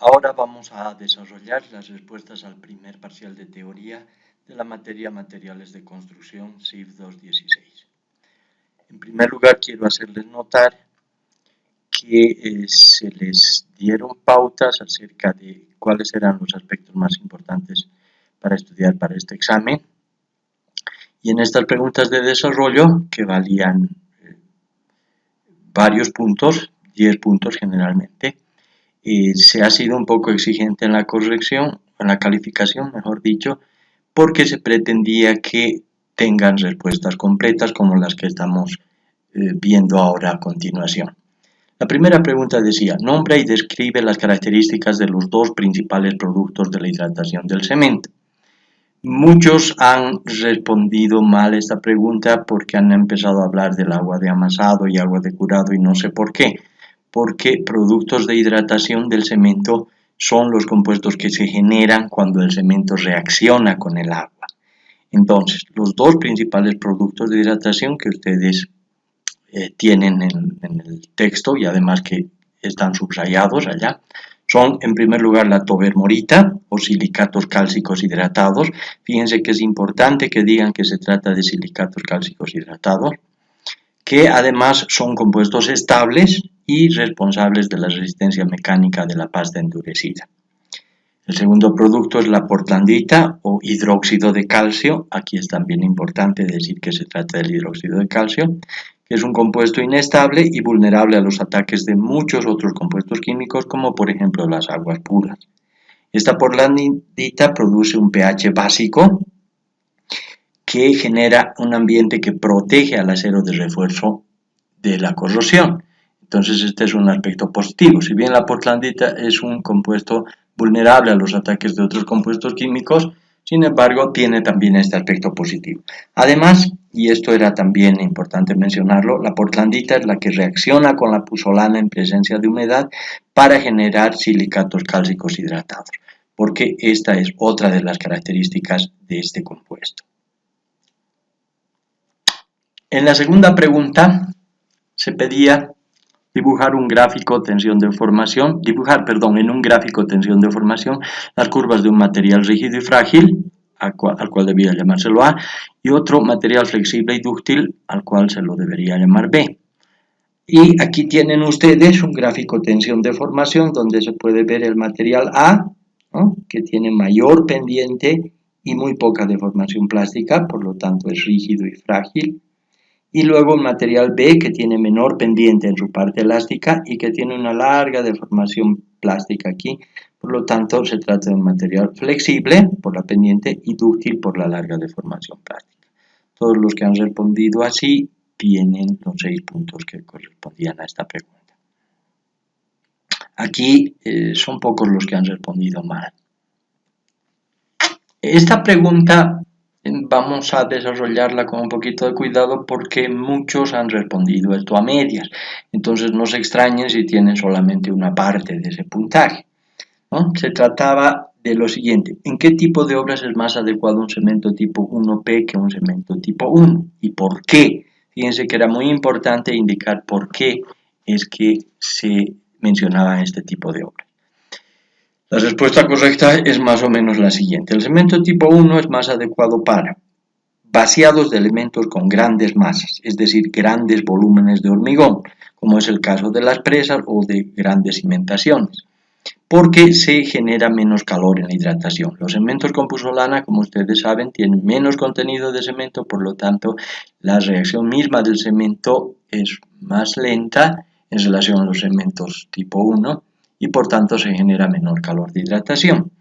Ahora vamos a desarrollar las respuestas al primer parcial de teoría de la materia Materiales de Construcción CIF 216. En primer lugar, quiero hacerles notar que se les dieron pautas acerca de cuáles eran los aspectos más importantes para estudiar para este examen. Y en estas preguntas de desarrollo, que valían varios puntos, 10 puntos generalmente, se ha sido un poco exigente en la corrección, en la calificación, mejor dicho, porque se pretendía que tengan respuestas completas como las que estamos viendo ahora a continuación. La primera pregunta decía, nombra y describe las características de los dos principales productos de la hidratación del cemento. Muchos han respondido mal esta pregunta porque han empezado a hablar del agua de amasado y agua de curado y no sé por qué. Porque productos de hidratación del cemento son los compuestos que se generan cuando el cemento reacciona con el agua. Entonces, los dos principales productos de hidratación que ustedes tienen en el texto y además que están subrayados allá, son en primer lugar la tobermorita o silicatos cálcicos hidratados. Fíjense que es importante que digan que se trata de silicatos cálcicos hidratados, que además son compuestos estables y responsables de la resistencia mecánica de la pasta endurecida. El segundo producto es la portlandita o hidróxido de calcio. Aquí es también importante decir que se trata del hidróxido de calcio, que es un compuesto inestable y vulnerable a los ataques de muchos otros compuestos químicos, como por ejemplo las aguas puras. Esta portlandita produce un pH básico que genera un ambiente que protege al acero de refuerzo de la corrosión. Entonces este es un aspecto positivo. Si bien la portlandita es un compuesto vulnerable a los ataques de otros compuestos químicos, sin embargo tiene también este aspecto positivo. Además, y esto era también importante mencionarlo, la portlandita es la que reacciona con la puzzolana en presencia de humedad para generar silicatos cálcicos hidratados, porque esta es otra de las características de este compuesto. En la segunda pregunta se pedía dibujar un gráfico tensión de formación, en un gráfico tensión de formación las curvas de un material rígido y frágil, al cual debía llamárselo A, y otro material flexible y dúctil, al cual se lo debería llamar B. Y aquí tienen ustedes un gráfico tensión de formación donde se puede ver el material A, ¿no?, que tiene mayor pendiente y muy poca deformación plástica, por lo tanto es rígido y frágil. Y luego el material B, que tiene menor pendiente en su parte elástica y que tiene una larga deformación plástica aquí. Por lo tanto, se trata de un material flexible por la pendiente y dúctil por la larga deformación plástica. Todos los que han respondido así tienen los 6 puntos que correspondían a esta pregunta. Aquí son pocos los que han respondido mal. Esta pregunta vamos a desarrollarla con un poquito de cuidado porque muchos han respondido esto a medias. Entonces no se extrañen si tienen solamente una parte de ese puntaje, ¿no? Se trataba de lo siguiente: ¿en qué tipo de obras es más adecuado un cemento tipo 1P que un cemento tipo 1? ¿Y por qué? Fíjense que era muy importante indicar por qué es que se mencionaba este tipo de obras. La respuesta correcta es más o menos la siguiente. El cemento tipo 1 es más adecuado para vaciados de elementos con grandes masas, es decir, grandes volúmenes de hormigón, como es el caso de las presas o de grandes cimentaciones, porque se genera menos calor en la hidratación. Los cementos con puzzolana, como ustedes saben, tienen menos contenido de cemento, por lo tanto, la reacción misma del cemento es más lenta en relación a los cementos tipo 1, y por tanto se genera menor calor de hidratación.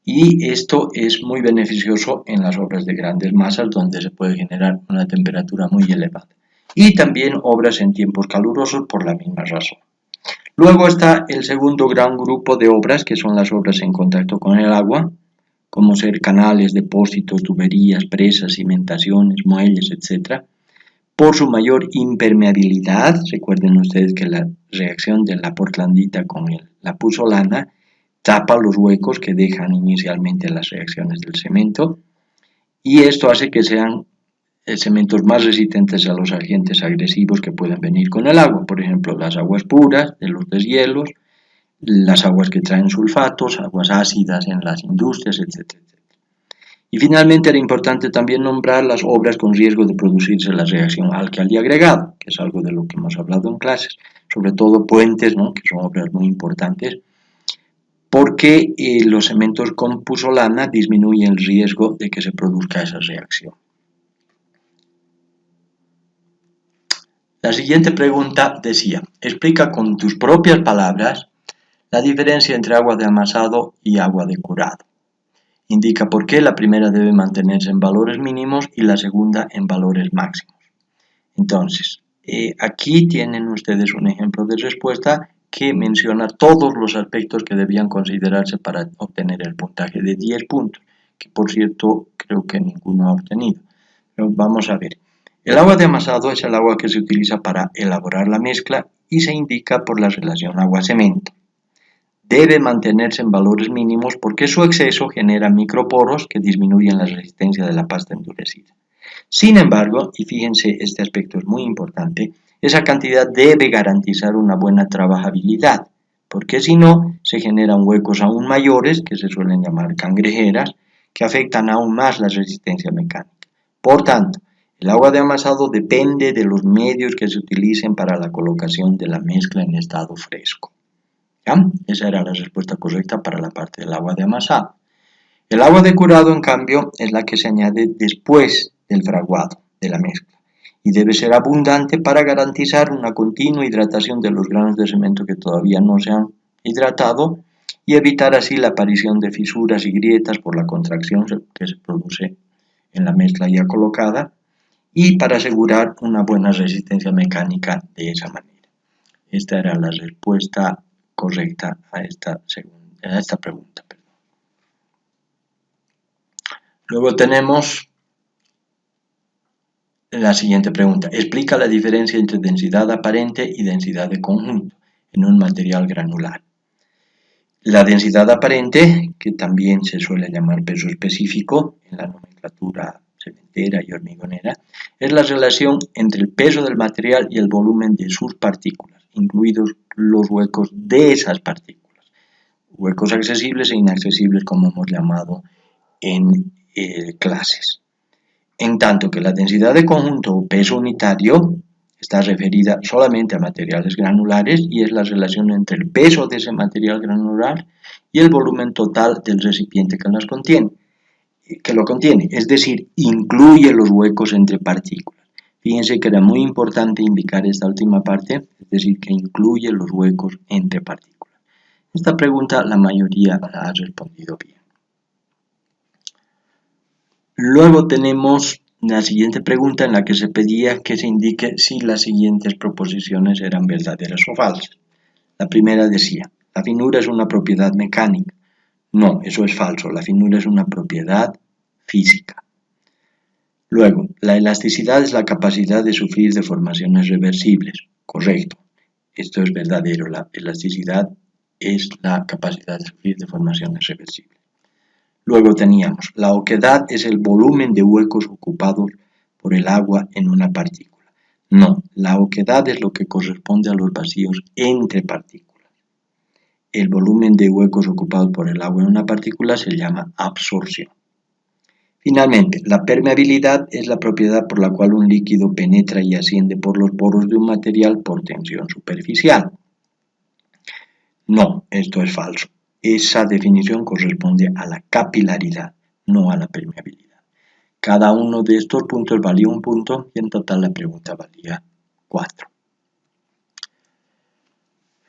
Y esto es muy beneficioso en las obras de grandes masas donde se puede generar una temperatura muy elevada. Y también obras en tiempos calurosos por la misma razón. Luego está el segundo gran grupo de obras, que son las obras en contacto con el agua, como ser canales, depósitos, tuberías, presas, cimentaciones, muelles, etc. Por su mayor impermeabilidad, recuerden ustedes que la reacción de la portlandita con la puzzolana tapa los huecos que dejan inicialmente las reacciones del cemento, y esto hace que sean cementos más resistentes a los agentes agresivos que pueden venir con el agua, por ejemplo las aguas puras de los deshielos, las aguas que traen sulfatos, aguas ácidas en las industrias, etc. Y finalmente era importante también nombrar las obras con riesgo de producirse la reacción álcali agregado, que es algo de lo que hemos hablado en clases, sobre todo puentes, ¿no?, que son obras muy importantes, porque los cementos con puzolana disminuyen el riesgo de que se produzca esa reacción. La siguiente pregunta decía, explica con tus propias palabras la diferencia entre agua de amasado y agua de curado. Indica por qué la primera debe mantenerse en valores mínimos y la segunda en valores máximos. Entonces, aquí tienen ustedes un ejemplo de respuesta que menciona todos los aspectos que debían considerarse para obtener el puntaje de 10 puntos, que por cierto creo que ninguno ha obtenido. Pero vamos a ver. El agua de amasado es el agua que se utiliza para elaborar la mezcla y se indica por la relación agua-cemento. Debe mantenerse en valores mínimos porque su exceso genera microporos que disminuyen la resistencia de la pasta endurecida. Sin embargo, y fíjense, este aspecto es muy importante, esa cantidad debe garantizar una buena trabajabilidad, porque si no, se generan huecos aún mayores, que se suelen llamar cangrejeras, que afectan aún más la resistencia mecánica. Por tanto, el agua de amasado depende de los medios que se utilicen para la colocación de la mezcla en estado fresco. ¿Ya? Esa era la respuesta correcta para la parte del agua de amasado. El agua de curado, en cambio, es la que se añade después del fraguado de la mezcla y debe ser abundante para garantizar una continua hidratación de los granos de cemento que todavía no se han hidratado y evitar así la aparición de fisuras y grietas por la contracción que se produce en la mezcla ya colocada y para asegurar una buena resistencia mecánica de esa manera. Esta era la respuesta correcta a esta pregunta. Luego tenemos la siguiente pregunta. Explica la diferencia entre densidad aparente y densidad de conjunto en un material granular. La densidad aparente, que también se suele llamar peso específico en la nomenclatura cementera y hormigonera, es la relación entre el peso del material y el volumen de sus partículas, incluidos los huecos de esas partículas. Huecos accesibles e inaccesibles, como hemos llamado en clases. En tanto que la densidad de conjunto o peso unitario está referida solamente a materiales granulares y es la relación entre el peso de ese material granular y el volumen total del recipiente que lo contiene, es decir, incluye los huecos entre partículas. Fíjense que era muy importante indicar esta última parte, es decir, que incluye los huecos entre partículas. Esta pregunta la mayoría la ha respondido bien. Luego tenemos la siguiente pregunta en la que se pedía que se indique si las siguientes proposiciones eran verdaderas o falsas. La primera decía, la finura es una propiedad mecánica. No, eso es falso, la finura es una propiedad física. Luego, la elasticidad es la capacidad de sufrir deformaciones reversibles. Correcto, esto es verdadero, la elasticidad es la capacidad de sufrir deformaciones reversibles. Luego teníamos, la oquedad es el volumen de huecos ocupados por el agua en una partícula. No, la oquedad es lo que corresponde a los vacíos entre partículas. El volumen de huecos ocupados por el agua en una partícula se llama absorción. Finalmente, la permeabilidad es la propiedad por la cual un líquido penetra y asciende por los poros de un material por tensión superficial. No, esto es falso. Esa definición corresponde a la capilaridad, no a la permeabilidad. Cada uno de estos puntos valía un punto y en total la pregunta valía 4.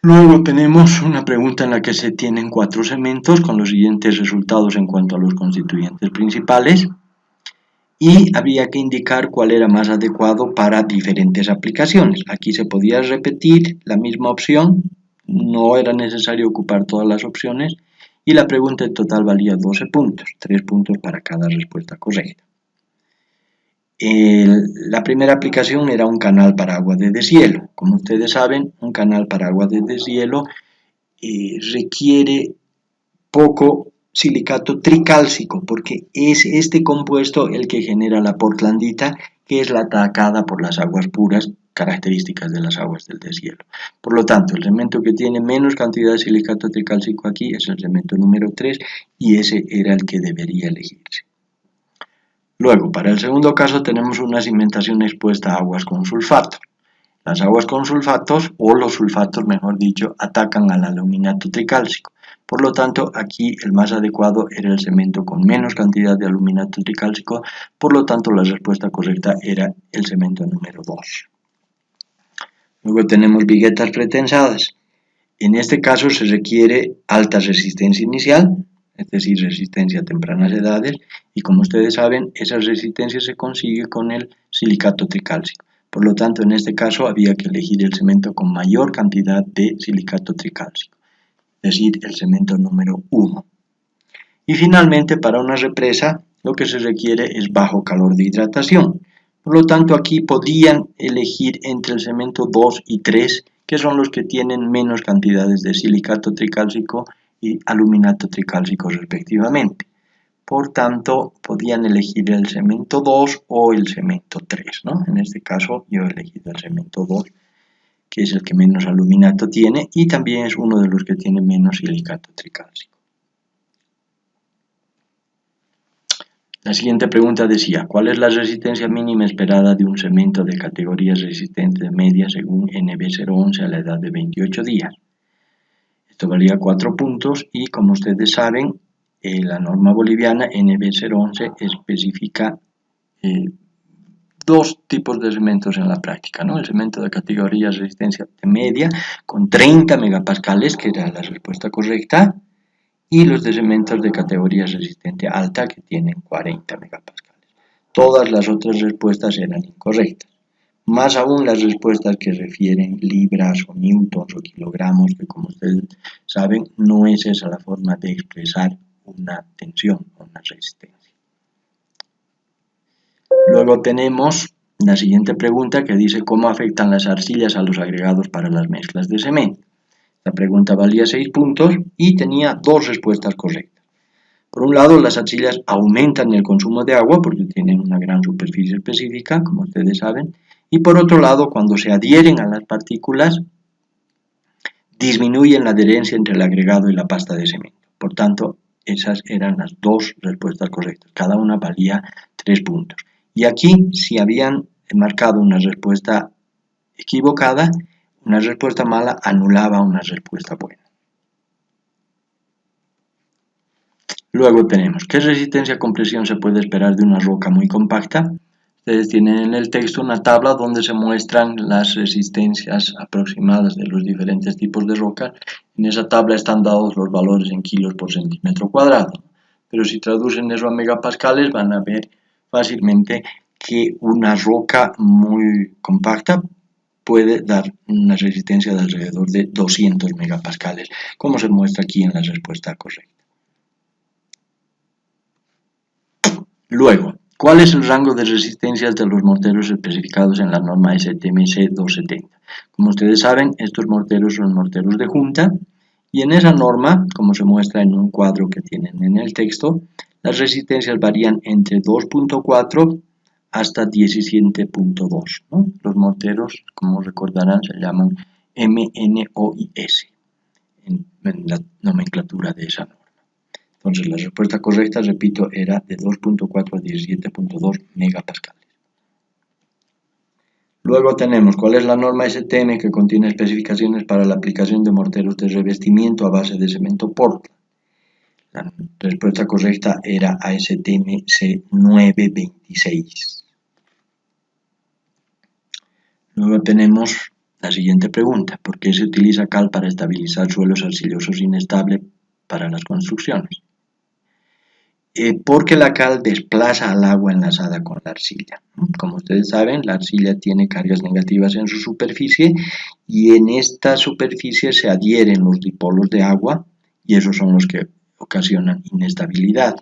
Luego tenemos una pregunta en la que se tienen 4 segmentos con los siguientes resultados en cuanto a los constituyentes principales y había que indicar cuál era más adecuado para diferentes aplicaciones. Aquí se podía repetir la misma opción, no era necesario ocupar todas las opciones y la pregunta en total valía 12 puntos, 3 puntos para cada respuesta correcta. La primera aplicación era un canal para agua de deshielo. Como ustedes saben, un canal para agua de deshielo requiere poco silicato tricálcico, porque es este compuesto el que genera la portlandita, que es la atacada por las aguas puras, características de las aguas del deshielo. Por lo tanto, el cemento que tiene menos cantidad de silicato tricálcico aquí es el cemento número 3 y ese era el que debería elegirse. Luego, para el segundo caso tenemos una cimentación expuesta a aguas con sulfato. Las aguas con sulfatos, o los sulfatos mejor dicho, atacan al aluminato tricálcico. Por lo tanto, aquí el más adecuado era el cemento con menos cantidad de aluminato tricálcico, por lo tanto la respuesta correcta era el cemento número 2. Luego tenemos viguetas pretensadas. En este caso se requiere alta resistencia inicial, es decir, resistencia a tempranas edades, y como ustedes saben, esa resistencia se consigue con el silicato tricálcico. Por lo tanto, en este caso había que elegir el cemento con mayor cantidad de silicato tricálcico, es decir, el cemento número 1. Y finalmente, para una represa, lo que se requiere es bajo calor de hidratación. Por lo tanto, aquí podían elegir entre el cemento 2 y 3, que son los que tienen menos cantidades de silicato tricálcico y aluminato tricálcico respectivamente. Por tanto, podían elegir el cemento 2 o el cemento 3, ¿no? En este caso, yo he elegido el cemento 2, que es el que menos aluminato tiene y también es uno de los que tiene menos silicato tricálcico. La siguiente pregunta decía, ¿cuál es la resistencia mínima esperada de un cemento de categoría resistente media según NB011 a la edad de 28 días? Esto valía 4 puntos y como ustedes saben, la norma boliviana NB011 especifica dos tipos de cementos en la práctica, ¿no? El cemento de categoría resistencia media con 30 megapascales, que era la respuesta correcta, y los de cementos de categoría resistente alta que tienen 40 megapascales. Todas las otras respuestas eran incorrectas. Más aún las respuestas que refieren libras o newtons o kilogramos, que como ustedes saben, no es esa la forma de expresar una tensión o una resistencia. Luego tenemos la siguiente pregunta que dice ¿cómo afectan las arcillas a los agregados para las mezclas de cemento? La pregunta valía 6 puntos y tenía dos respuestas correctas. Por un lado, las arcillas aumentan el consumo de agua porque tienen una gran superficie específica, como ustedes saben, y por otro lado, cuando se adhieren a las partículas, disminuyen la adherencia entre el agregado y la pasta de cemento. Por tanto, esas eran las dos respuestas correctas. Cada una valía 3 puntos. Y aquí, si habían marcado una respuesta equivocada, una respuesta mala anulaba una respuesta buena. Luego tenemos, ¿qué resistencia a compresión se puede esperar de una roca muy compacta? Ustedes tienen en el texto una tabla donde se muestran las resistencias aproximadas de los diferentes tipos de roca. En esa tabla están dados los valores en kilos por centímetro cuadrado. Pero si traducen eso a megapascales van a ver fácilmente que una roca muy compacta puede dar una resistencia de alrededor de 200 megapascales, como se muestra aquí en la respuesta correcta. Luego, ¿cuál es el rango de resistencias de los morteros especificados en la norma STMC 270? Como ustedes saben, estos morteros son morteros de junta y en esa norma, como se muestra en un cuadro que tienen en el texto, las resistencias varían entre 2.4 hasta 17.2, ¿no? Los morteros, como recordarán, se llaman MNOIS en la nomenclatura de esa norma. Entonces, la respuesta correcta, repito, era de 2.4 a 17.2 megapascales. Luego tenemos, ¿cuál es la norma STM que contiene especificaciones para la aplicación de morteros de revestimiento a base de cemento Portland? La respuesta correcta era ASTM C926. Luego tenemos la siguiente pregunta, ¿por qué se utiliza cal para estabilizar suelos arcillosos inestables para las construcciones? Porque la cal desplaza al agua enlazada con la arcilla. Como ustedes saben, la arcilla tiene cargas negativas en su superficie y en esta superficie se adhieren los dipolos de agua y esos son los que ocasionan inestabilidad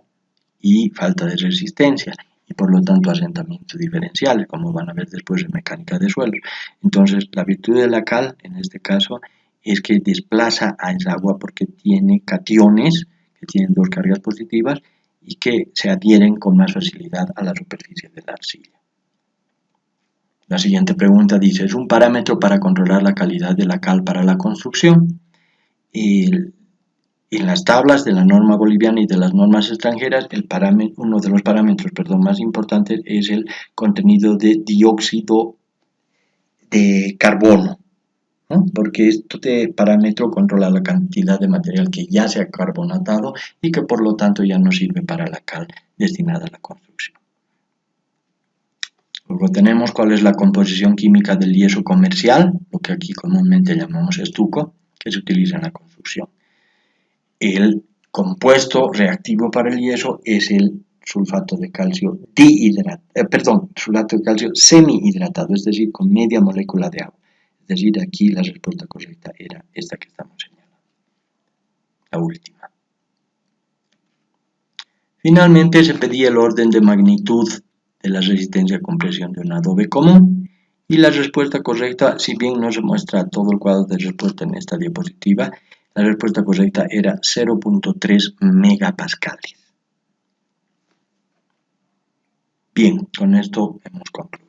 y falta de resistencia y por lo tanto asentamientos diferenciales, como van a ver después en mecánica de suelos. Entonces, la virtud de la cal, en este caso, es que desplaza a esa agua porque tiene cationes que tienen dos cargas positivas y que se adhieren con más facilidad a la superficie de la arcilla. La siguiente pregunta dice, ¿es un parámetro para controlar la calidad de la cal para la construcción? En las tablas de la norma boliviana y de las normas extranjeras, uno de los parámetros más importantes es el contenido de dióxido de carbono, ¿no? Porque este parámetro controla la cantidad de material que ya se ha carbonatado y que por lo tanto ya no sirve para la cal destinada a la construcción. Luego tenemos cuál es la composición química del yeso comercial, lo que aquí comúnmente llamamos estuco, que se utiliza en la construcción. El compuesto reactivo para el yeso es el sulfato de calcio sulfato de calcio semihidratado, es decir, con media molécula de agua. Es decir, aquí la respuesta correcta era esta que estamos señalando, la última. Finalmente se pedía el orden de magnitud de la resistencia a compresión de un adobe común y la respuesta correcta, si bien no se muestra todo el cuadro de respuesta en esta diapositiva, la respuesta correcta era 0.3 megapascales. Bien, con esto hemos concluido.